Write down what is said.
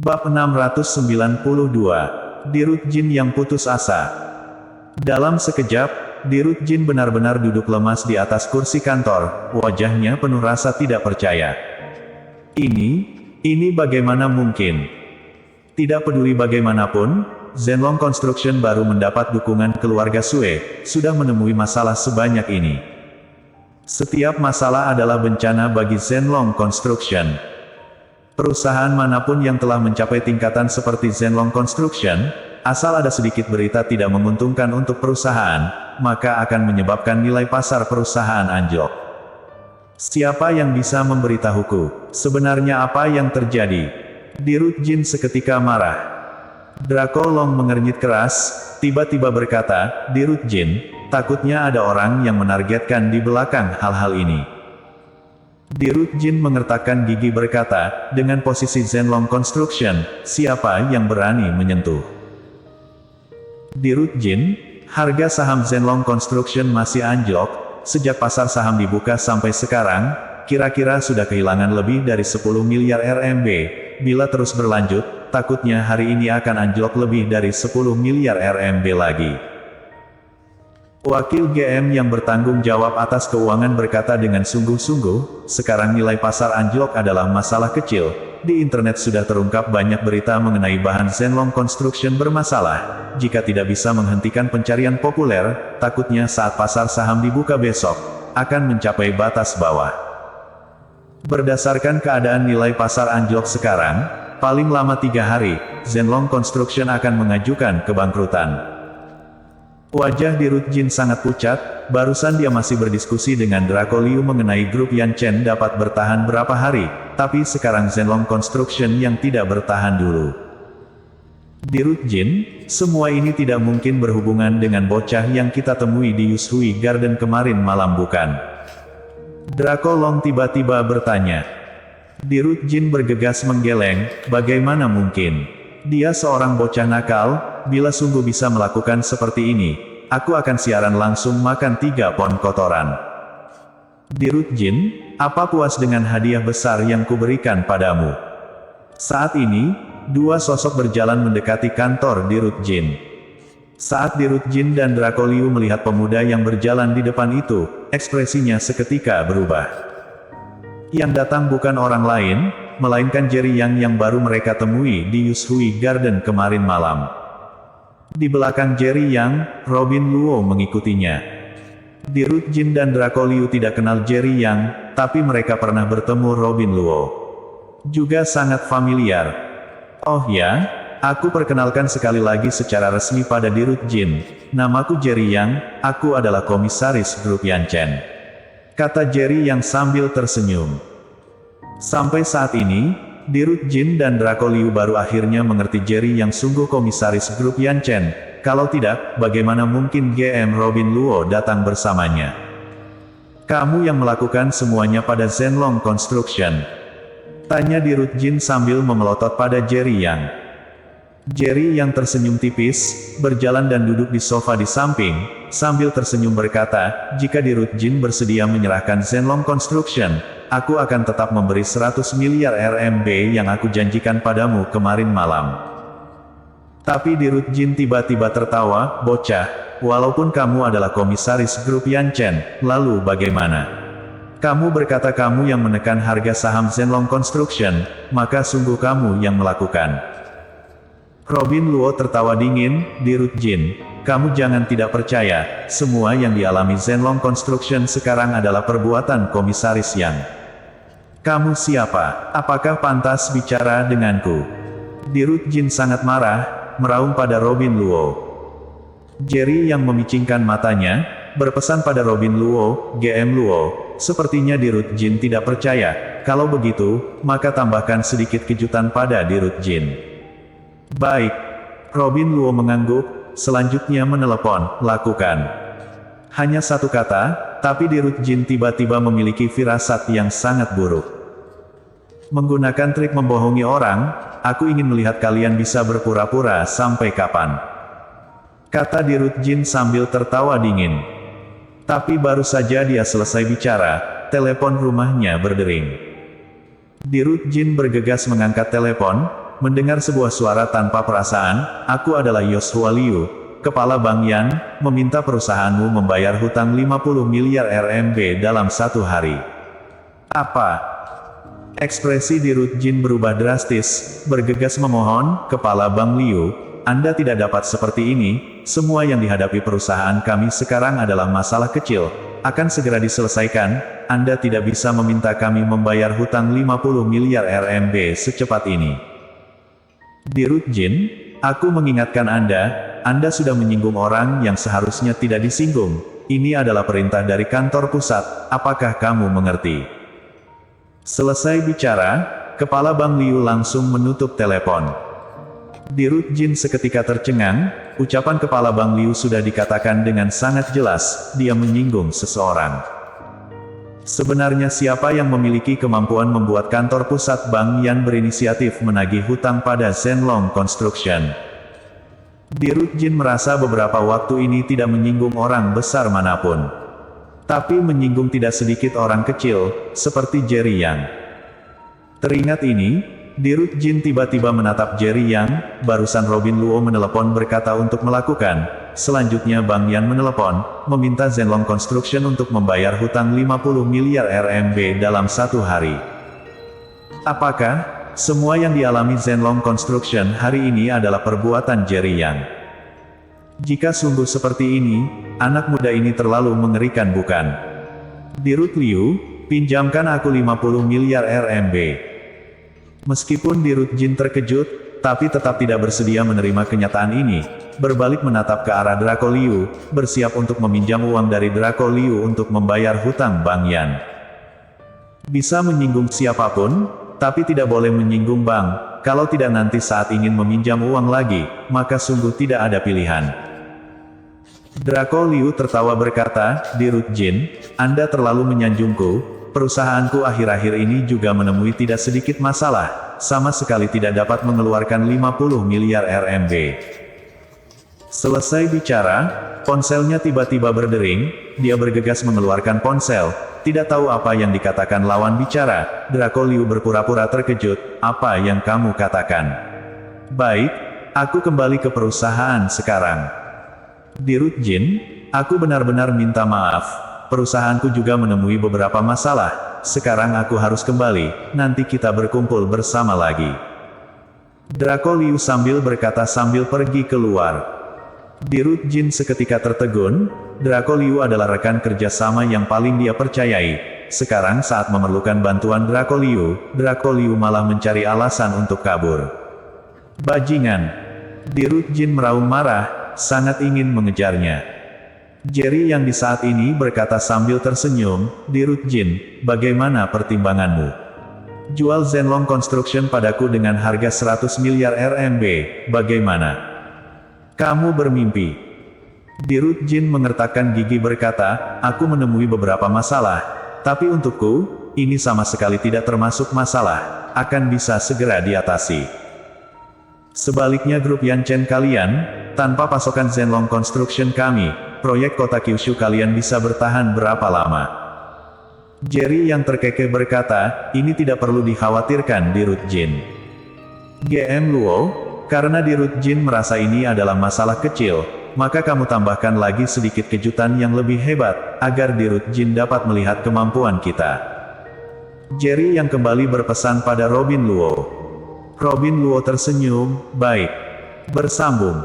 Bab 692. Dirut Jin yang putus asa. Dalam sekejap, Dirut Jin benar-benar duduk lemas di atas kursi kantor, wajahnya penuh rasa tidak percaya. Ini bagaimana mungkin? Tidak peduli bagaimanapun, Zenlong Construction baru mendapat dukungan keluarga Sue, sudah menemui masalah sebanyak ini. Setiap masalah adalah bencana bagi Zenlong Construction. Perusahaan manapun yang telah mencapai tingkatan seperti Zenlong Construction, asal ada sedikit berita tidak menguntungkan untuk perusahaan, maka akan menyebabkan nilai pasar perusahaan anjlok. Siapa yang bisa memberitahuku, sebenarnya apa yang terjadi? Dirut Jin seketika marah. Draco Long mengernyit keras, tiba-tiba berkata, Dirut Jin, takutnya ada orang yang menargetkan di belakang hal-hal ini. Dirut Jin mengertakkan gigi berkata, dengan posisi Zenlong Construction, siapa yang berani menyentuh? Dirut Jin, harga saham Zenlong Construction masih anjlok, sejak pasar saham dibuka sampai sekarang, kira-kira sudah kehilangan lebih dari 10 miliar RMB, bila terus berlanjut, takutnya hari ini akan anjlok lebih dari 10 miliar RMB lagi. Wakil GM yang bertanggung jawab atas keuangan berkata dengan sungguh-sungguh, sekarang nilai pasar anjlok adalah masalah kecil, di internet sudah terungkap banyak berita mengenai bahan Zenlong Construction bermasalah, jika tidak bisa menghentikan pencarian populer, takutnya saat pasar saham dibuka besok, akan mencapai batas bawah. Berdasarkan keadaan nilai pasar anjlok sekarang, paling lama 3 hari, Zenlong Construction akan mengajukan kebangkrutan. Wajah Dirut Jin sangat pucat, barusan dia masih berdiskusi dengan Draco Liu mengenai grup Yan Chen dapat bertahan berapa hari, tapi sekarang Zenlong Construction yang tidak bertahan dulu. Dirut Jin, semua ini tidak mungkin berhubungan dengan bocah yang kita temui di Yushui Garden kemarin malam bukan? Draco Long tiba-tiba bertanya. Dirut Jin bergegas menggeleng, bagaimana mungkin? Dia seorang bocah nakal, bila sungguh bisa melakukan seperti ini, aku akan siaran langsung makan 3 pon kotoran. Dirut Jin, apa puas dengan hadiah besar yang kuberikan padamu? Saat ini, 2 sosok berjalan mendekati kantor Dirut Jin. Saat Dirut Jin dan Draco Liu melihat pemuda yang berjalan di depan itu, ekspresinya seketika berubah. Yang datang bukan orang lain, melainkan Jerry yang baru mereka temui di Yushui Garden kemarin malam. Di belakang Jerry Yang, Robin Luo mengikutinya. Dirut Jin dan Draco Liu tidak kenal Jerry Yang, tapi mereka pernah bertemu Robin Luo. Juga sangat familiar. Oh ya, aku perkenalkan sekali lagi secara resmi pada Dirut Jin. Namaku Jerry Yang, aku adalah komisaris grup Yan Chen. Kata Jerry Yang sambil tersenyum. Sampai saat ini, Dirut Jin dan Draco Liu baru akhirnya mengerti Jerry Yang sungguh komisaris grup Yan Chen. Kalau tidak, bagaimana mungkin GM Robin Luo datang bersamanya? Kamu yang melakukan semuanya pada Zenlong Construction? Tanya Dirut Jin sambil memelotot pada Jerry Yang. Jerry Yang tersenyum tipis, berjalan dan duduk di sofa di samping, sambil tersenyum berkata, jika Dirut Jin bersedia menyerahkan Zenlong Construction, aku akan tetap memberi 100 miliar RMB yang aku janjikan padamu kemarin malam. Tapi Dirut Jin tiba-tiba tertawa, bocah, walaupun kamu adalah komisaris grup Yan Chen, lalu bagaimana? Kamu berkata kamu yang menekan harga saham Zenlong Construction, maka sungguh kamu yang melakukan. Robin Luo tertawa dingin, Dirut Jin, kamu jangan tidak percaya, semua yang dialami Zenlong Construction sekarang adalah perbuatan komisaris Yang. Kamu siapa? Apakah pantas bicara denganku? Dirut Jin sangat marah, meraung pada Robin Luo. Jerry yang memicingkan matanya, berpesan pada Robin Luo, GM Luo, sepertinya Dirut Jin tidak percaya, kalau begitu, maka tambahkan sedikit kejutan pada Dirut Jin. Baik. Robin Luo mengangguk, selanjutnya menelepon, lakukan. Hanya satu kata, tapi Dirut Jin tiba-tiba memiliki firasat yang sangat buruk. Menggunakan trik membohongi orang, aku ingin melihat kalian bisa berpura-pura sampai kapan. Kata Dirut Jin sambil tertawa dingin. Tapi baru saja dia selesai bicara, telepon rumahnya berdering. Dirut Jin bergegas mengangkat telepon, mendengar sebuah suara tanpa perasaan, "Aku adalah Yoshua Liu, Kepala Bank Yan, meminta perusahaanmu membayar hutang 50 miliar RMB dalam 1 hari. Apa?" Ekspresi Dirut Jin berubah drastis, bergegas memohon, "Kepala Bank Liu, Anda tidak dapat seperti ini, semua yang dihadapi perusahaan kami sekarang adalah masalah kecil, akan segera diselesaikan, Anda tidak bisa meminta kami membayar hutang 50 miliar RMB secepat ini." Dirut Jin, "Aku mengingatkan Anda sudah menyinggung orang yang seharusnya tidak disinggung, ini adalah perintah dari kantor pusat, apakah kamu mengerti?" Selesai bicara, Kepala Bank Liu langsung menutup telepon. Dirut Jin seketika tercengang, ucapan Kepala Bank Liu sudah dikatakan dengan sangat jelas, dia menyinggung seseorang. Sebenarnya siapa yang memiliki kemampuan membuat kantor pusat Bank Yan berinisiatif menagih hutang pada Zhenlong Construction? Dirut Jin merasa beberapa waktu ini tidak menyinggung orang besar manapun. Tapi menyinggung tidak sedikit orang kecil, seperti Jerry Yang. Teringat ini, Dirut Jin tiba-tiba menatap Jerry Yang, barusan Robin Luo menelepon berkata untuk melakukan. Selanjutnya Bank Yan menelepon, meminta Zhenlong Construction untuk membayar hutang 50 miliar RMB dalam 1 hari. Apakah semua yang dialami Zhenlong Construction hari ini adalah perbuatan Jerry Yang? Jika sungguh seperti ini, anak muda ini terlalu mengerikan bukan? Dirut Liu, pinjamkan aku 50 miliar RMB. Meskipun Dirut Jin terkejut, tapi tetap tidak bersedia menerima kenyataan ini, berbalik menatap ke arah Draco Liu, bersiap untuk meminjam uang dari Draco Liu untuk membayar hutang Bank Yan. Bisa menyinggung siapapun, tapi tidak boleh menyinggung bank, kalau tidak nanti saat ingin meminjam uang lagi, maka sungguh tidak ada pilihan. Draco Liu tertawa berkata, "Dirut Jin, Anda terlalu menyanjungku, perusahaanku akhir-akhir ini juga menemui tidak sedikit masalah, sama sekali tidak dapat mengeluarkan 50 miliar RMB. Selesai bicara, ponselnya tiba-tiba berdering, dia bergegas mengeluarkan ponsel, tidak tahu apa yang dikatakan lawan bicara. Draco Liu berpura-pura terkejut, "Apa yang kamu katakan?" "Baik, aku kembali ke perusahaan sekarang." Dirut Jin, "Aku benar-benar minta maaf, perusahaanku juga menemui beberapa masalah, sekarang aku harus kembali, nanti kita berkumpul bersama lagi." Draco Liu sambil berkata sambil pergi keluar. Dirut Jin seketika tertegun, Draco Liu adalah rekan kerjasama yang paling dia percayai, sekarang saat memerlukan bantuan Draco Liu malah mencari alasan untuk kabur. Bajingan! Dirut Jin meraung marah, sangat ingin mengejarnya. Jerry yang di saat ini berkata sambil tersenyum, "Dirut Jin, bagaimana pertimbanganmu? Jual Zhenlong Construction padaku dengan harga 100 miliar RMB, bagaimana? Kamu bermimpi?" Dirut Jin mengertakkan gigi berkata, "Aku menemui beberapa masalah, tapi untukku, ini sama sekali tidak termasuk masalah, akan bisa segera diatasi. Sebaliknya grup Yanchen kalian, tanpa pasokan Zhenlong Construction kami, proyek kota Kyushu kalian bisa bertahan berapa lama?" Jerry yang terkekeh berkata, "Ini tidak perlu dikhawatirkan Dirut Jin. GM Luo, karena Dirut Jin merasa ini adalah masalah kecil, maka kamu tambahkan lagi sedikit kejutan yang lebih hebat, agar Dirut Jin dapat melihat kemampuan kita." Jerry yang kembali berpesan pada Robin Luo. Robin Luo tersenyum, "Baik. Bersambung."